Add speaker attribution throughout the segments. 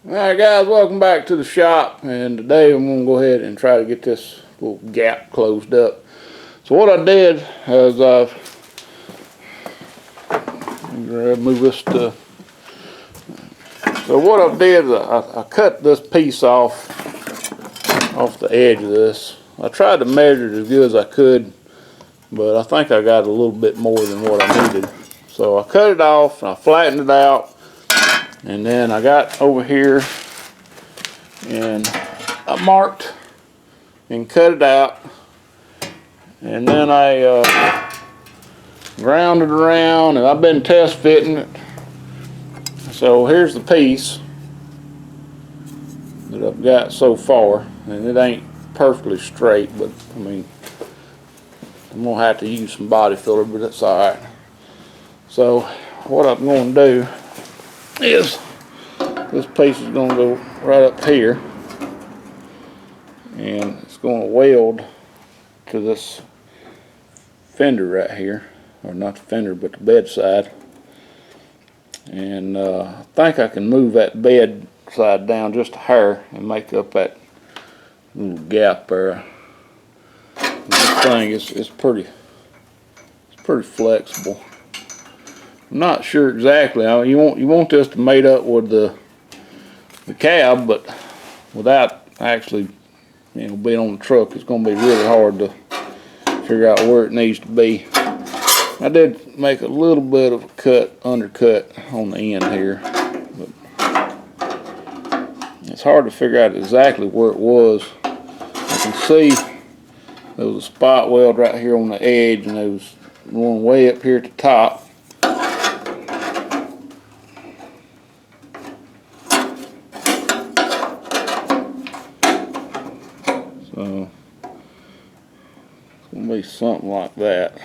Speaker 1: Alright guys, welcome back to the shop, and today I'm going to go ahead and try to get this little gap closed up. So what I did is move this to, so what I did is I cut this piece off the edge of this. I tried to measure it as good as I could, but I think I got a little bit more than what I needed. So I cut it off and I flattened it out, and then I got over here and I marked and cut it out, and then I ground it around, and I've been test fitting it. So here's the piece that I've got so far, and it ain't perfectly straight, but I mean, I'm gonna have to use some body filler, but that's alright. So what I'm gonna do is this piece is going to go right up here, and it's going to weld to this fender right here, or not the fender but the bedside. And I think I can move that bed side down just a hair and make up that little gap there. And this thing is pretty flexible. I'm not sure exactly. You want this to mate up with the cab, but without actually, being on the truck, it's going to be really hard to figure out where it needs to be. I did make a little bit of a undercut on the end here, but it's hard to figure out exactly where it was. I can see there was a spot weld right here on the edge, and there was one way up here at the top. So it's going to be something like that.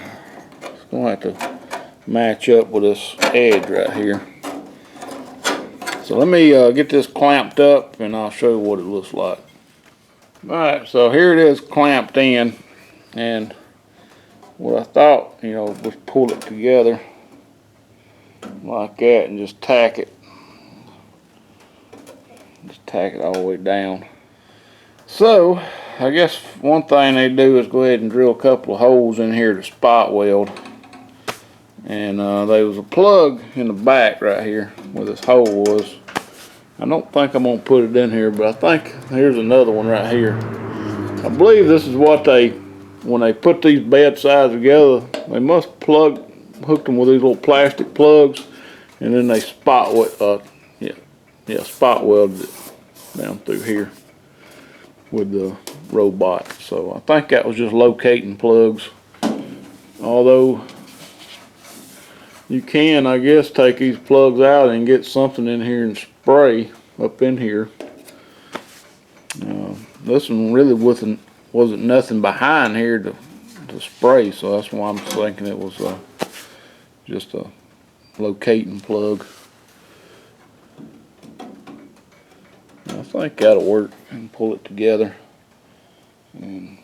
Speaker 1: It's going to have to match up with this edge right here. So let me get this clamped up, and I'll show you what it looks like. Alright, so here it is clamped in, and what I thought, was pull it together like that and just tack it. Just tack it all the way down. So I guess one thing they do is go ahead and drill a couple of holes in here to spot weld. And there was a plug in the back right here where this hole was. I don't think I'm going to put it in here, but I think here's another one right here. I believe this is what when they put these bed sides together, they must hook them with these little plastic plugs, and then they spot welded it down through here with the robot. So I think that was just locating plugs. Although you can, I guess, take these plugs out and get something in here and spray up in here. This one really wasn't nothing behind here to spray, so that's why I'm thinking it was just a locating plug. I think that'll work, and pull it together and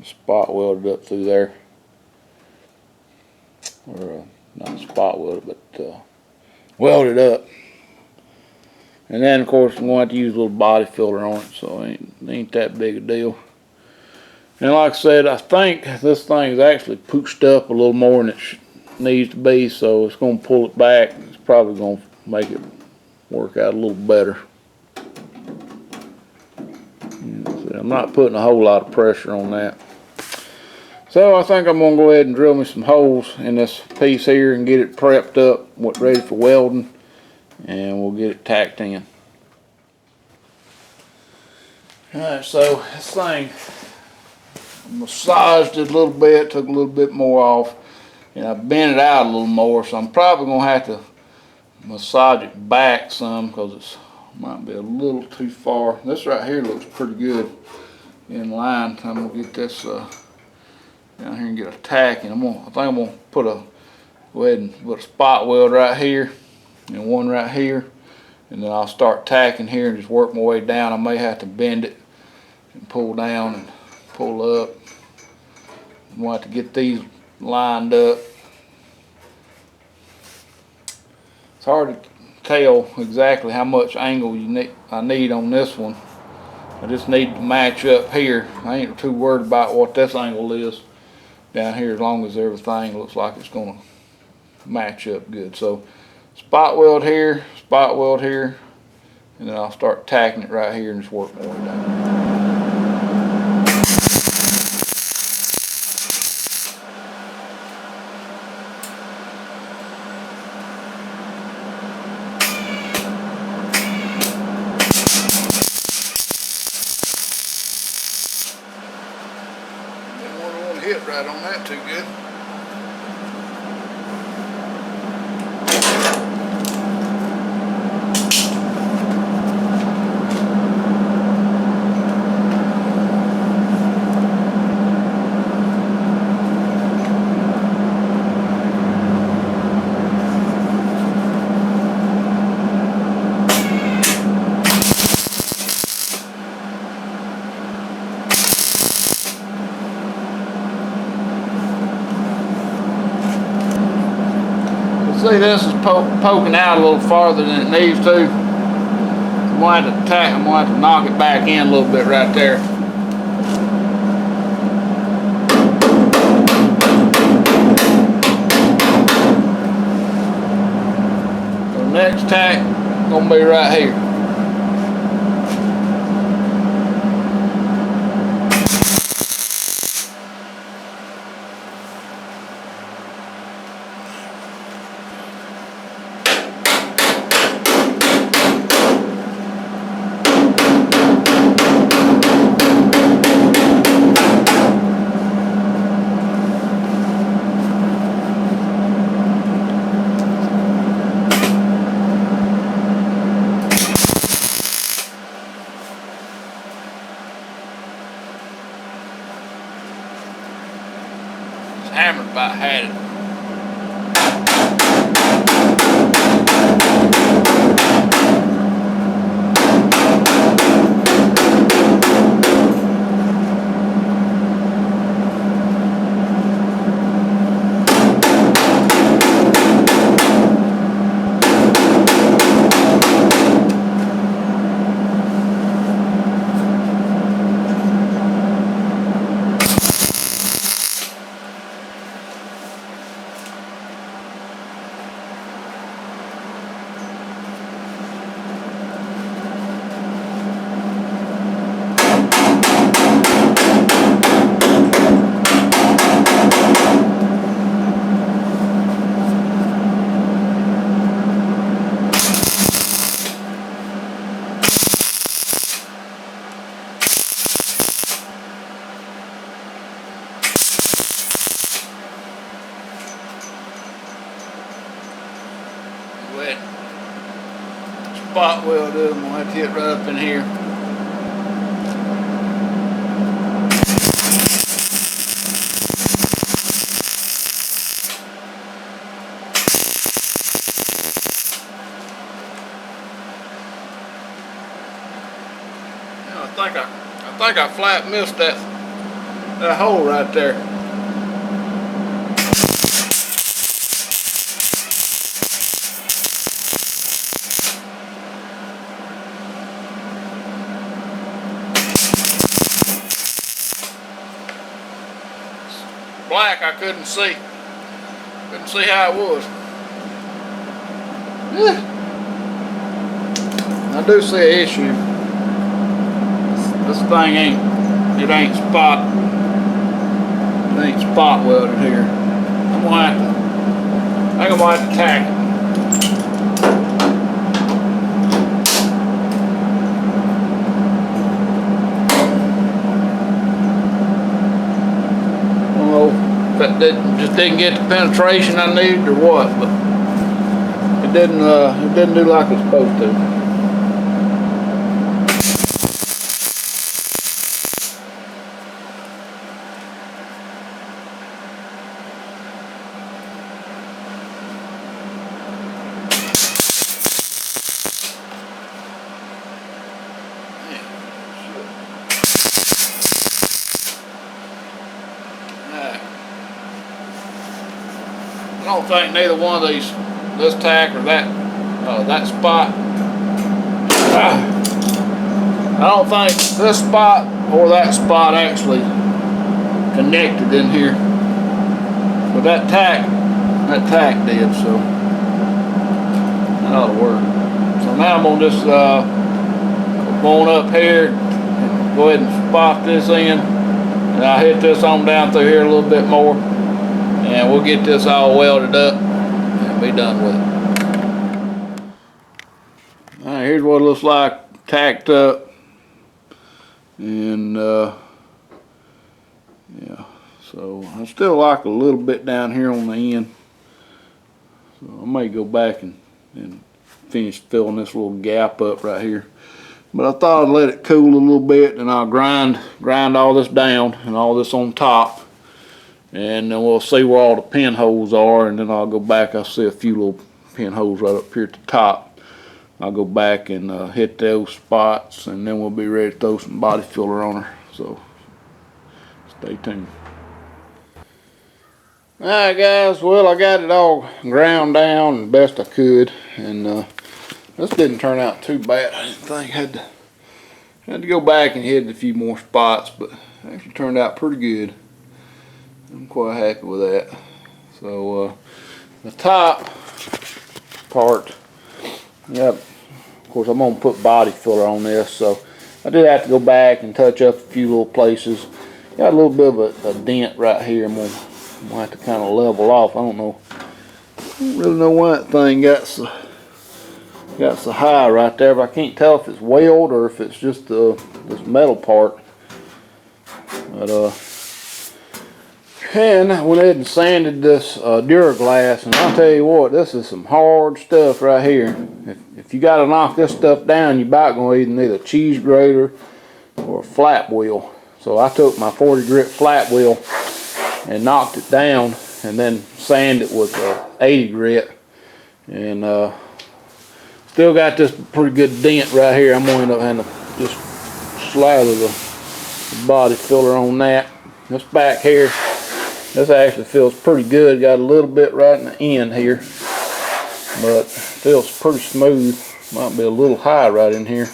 Speaker 1: spot weld it up through there, or not spot weld it, but weld it up. And then of course I'm going to have to use a little body filler on it, so it ain't that big a deal. And like I said, I think this thing is actually pushed up a little more than it needs to be, so it's going to pull it back. It's probably going to make it work out a little better. I'm not putting a whole lot of pressure on that. So I think I'm going to go ahead and drill me some holes in this piece here and get it prepped up, ready for welding, and we'll get it tacked in. Alright, so this thing, I massaged it a little bit, took a little bit more off, and I bent it out a little more, so I'm probably going to have to massage it back some because it might be a little too far. This right here looks pretty good in line. I'm going to get this down here and get a tack, and I think I'm going to go ahead and put a spot weld right here and one right here, and then I'll start tacking here and just work my way down. I may have to bend it and pull down and pull up. I'm going to have to get these lined up. It's hard to tell exactly how much angle I need on this one. I just need to match up here. I ain't too worried about what this angle is down here, as long as everything looks like it's gonna match up good. So spot weld here, and then I'll start tacking it right here and just work my way down. Hit right on that too good. See, this is poking out a little farther than it needs to. I'm going to have to knock it back in a little bit right there. The next tack is going to be right here. Hammered about had it. Wet spot weld it. I'm gonna have to hit right up in here. I think I flat missed that hole right there. Black, I couldn't see how it was. I do see an issue. This thing ain't spot welded here. I think I'm gonna have to tack it. That just didn't get the penetration I needed or what, but it didn't do like it's supposed to. I don't think neither one of these, this tack or that that spot. I don't think this spot or that spot actually connected in here, but that tack did, so that ought to work. So now I'm gonna just go on up here and go ahead and spot this in, and I'll hit this on down through here a little bit more, and we'll get this all welded up and be done with it. All right, here's what it looks like tacked up, and yeah, so I still like a little bit down here on the end, so I may go back and finish filling this little gap up right here. But I thought I'd let it cool a little bit, and I'll grind all this down and all this on top, and then we'll see where all the pinholes are, and then I'll go back. I'll see a few little pinholes right up here at the top. I'll go back and hit those spots, and then we'll be ready to throw some body filler on her. So stay tuned. Alright guys, well, I got it all ground down the best I could, and this didn't turn out too bad. I didn't think. Had to go back and hit a few more spots, but it actually turned out pretty good. I'm quite happy with that. So the top part, yep. Of course, I'm gonna put body filler on this, so I did have to go back and touch up a few little places. Got a little bit of a dent right here. I'm gonna have to kind of level off. I don't really know why that thing got so high right there, but I can't tell if it's weld or if it's just this metal part. But and I went ahead and sanded this Duraglass, and I'll tell you what, this is some hard stuff right here. If you got to knock this stuff down, you're about going to need a cheese grater or a flat wheel. So I took my 40 grit flat wheel and knocked it down, and then sanded it with 80 grit, and still got this pretty good dent right here. I'm going to end up having to just slather the body filler on that. This back here, this actually feels pretty good. Got a little bit right in the end here, but feels pretty smooth. Might be a little high right in here.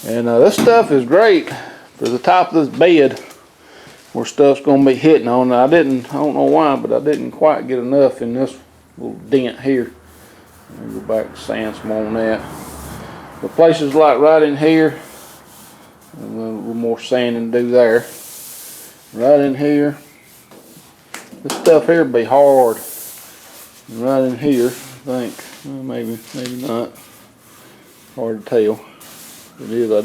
Speaker 1: And this stuff is great for the top of this bed where stuff's gonna be hitting on. I don't know why, but I didn't quite get enough in this little dent here. I'll go back and sand some on that. The places like right in here, and a little more sanding to do there. Right in here. This stuff here will be hard. And right in here, I think, well, maybe not. Hard to tell. It is. I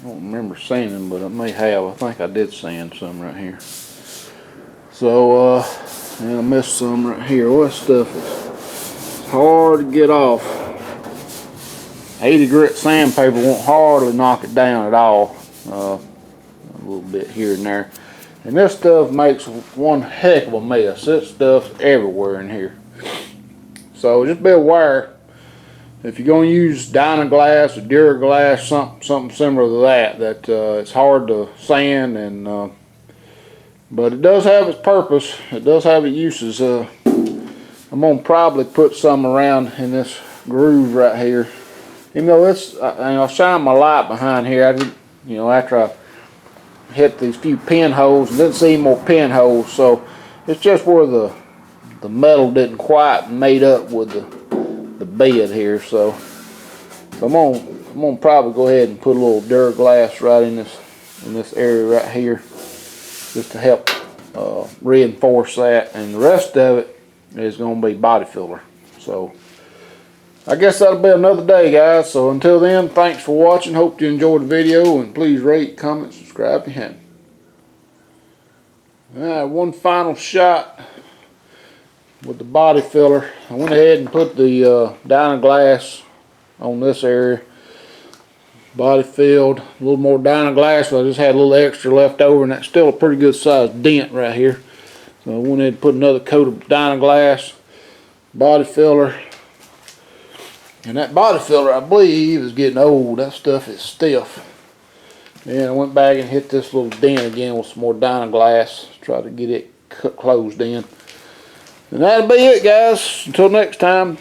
Speaker 1: don't remember sanding, but I may have. I think I did sand some right here. So, and I missed some right here. Well, this stuff is hard to get off. 80 grit sandpaper won't hardly knock it down at all. A little bit here and there. And this stuff makes one heck of a mess. This stuff's everywhere in here. So just be aware, if you're going to use Dynaglass or Duraglass, something similar to that it's hard to sand, and but it does have its purpose. It does have its uses. I'm going to probably put some around in this groove right here. Even though I'll shine my light behind here. After I hit these few pinholes, and didn't see more pinholes, so it's just where the metal didn't quite made up with the bed here. So I'm gonna probably go ahead and put a little Duraglass right in this area right here, just to help reinforce that, and the rest of it is gonna be body filler. So I guess that'll be another day, guys. So until then, thanks for watching. Hope you enjoyed the video, and please rate, comment, subscribe if you haven't. Alright, one final shot with the body filler. I went ahead and put the Dynaglass on this area. Body filled, a little more Dynaglass, but I just had a little extra left over, and that's still a pretty good sized dent right here. So I went ahead and put another coat of Dynaglass, body filler. And that body filler, I believe, is getting old. That stuff is stiff. And I went back and hit this little dent again with some more Dynaglass. Try to get it closed in. And that'll be it, guys. Until next time.